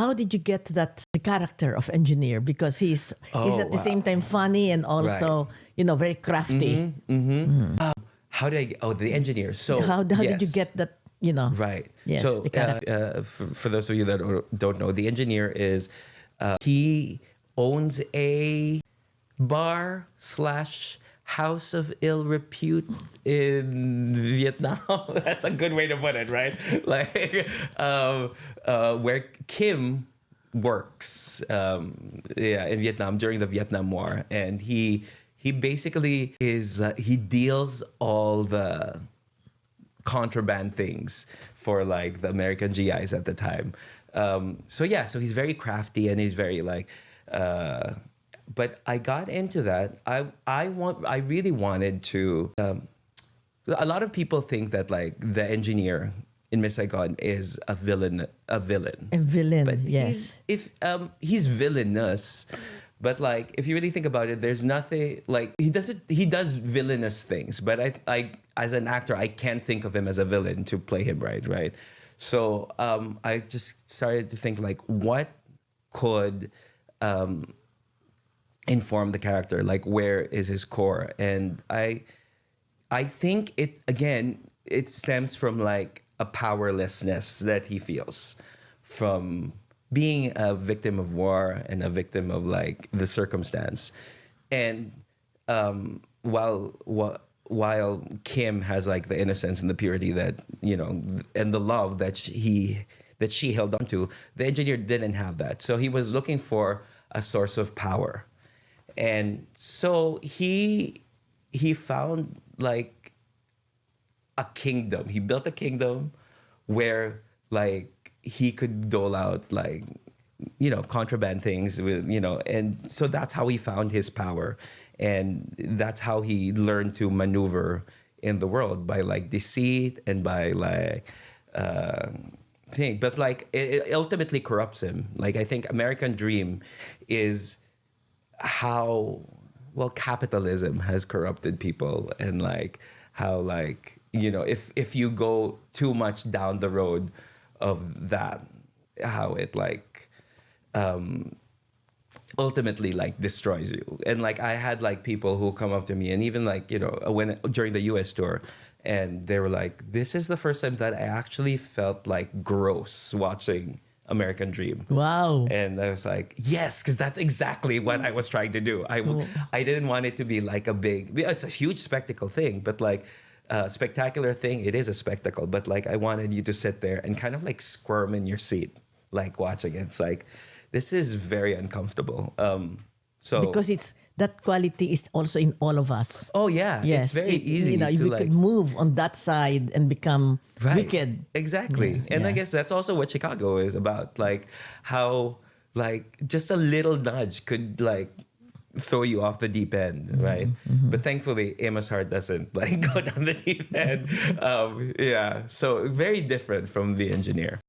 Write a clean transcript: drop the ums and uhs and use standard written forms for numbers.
how did you get to the character of engineer? Because he's at the same time funny and also very crafty. How did I get, the engineer. So How did you get that, Right. Yes, So the character. for those of you that don't know, the engineer is, he owns a bar / house of ill repute in Vietnam. That's a good way to put it, right? Like, where Kim works, in Vietnam during the Vietnam War, and he basically is he deals all the contraband things for like the American GIs at the time. So he's very crafty and he's very like, but I got into that. I really wanted to, a lot of people think that like the engineer in Miss Saigon is a villain. A villain, But yes. he's villainous. But like, if you really think about it, there's nothing like he does villainous things. But I as an actor, I can't think of him as a villain to play him right. So I just started to think like, what could inform the character? Like, where is his core? And I think it stems from like a powerlessness that he feels from being a victim of war and a victim of like the circumstance. And while Kim has like the innocence and the purity that, and the love that she held on to, the engineer didn't have that. So he was looking for a source of power. And so he found like a kingdom. He built a kingdom where like he could dole out like, contraband things with, and so that's how he found his power. And that's how he learned to maneuver in the world, by like deceit and by like thing. But like it ultimately corrupts him. Like I think American Dream is how capitalism has corrupted people, and like how like, if you go too much down the road of that, how it like ultimately like destroys you. And like I had like people who come up to me, and even like, when during the US tour, and they were like, this is the first time that I actually felt like gross watching American Dream. Wow. And I was like, yes, because that's exactly what I was trying to do. I didn't want it to be like it's a huge spectacle thing, but like spectacular thing, it is a spectacle, but like I wanted you to sit there and kind of like squirm in your seat, like watching it. It's like, this is very uncomfortable. Because that quality is also in all of us. Oh yeah, Yes, it's very easy to we like could move on that side and become wicked. Exactly. And I guess that's also what Chicago is about, like how like just a little nudge could like throw you off the deep end, right? But thankfully Amos Hart doesn't like go down the deep end. So very different from The Engineer.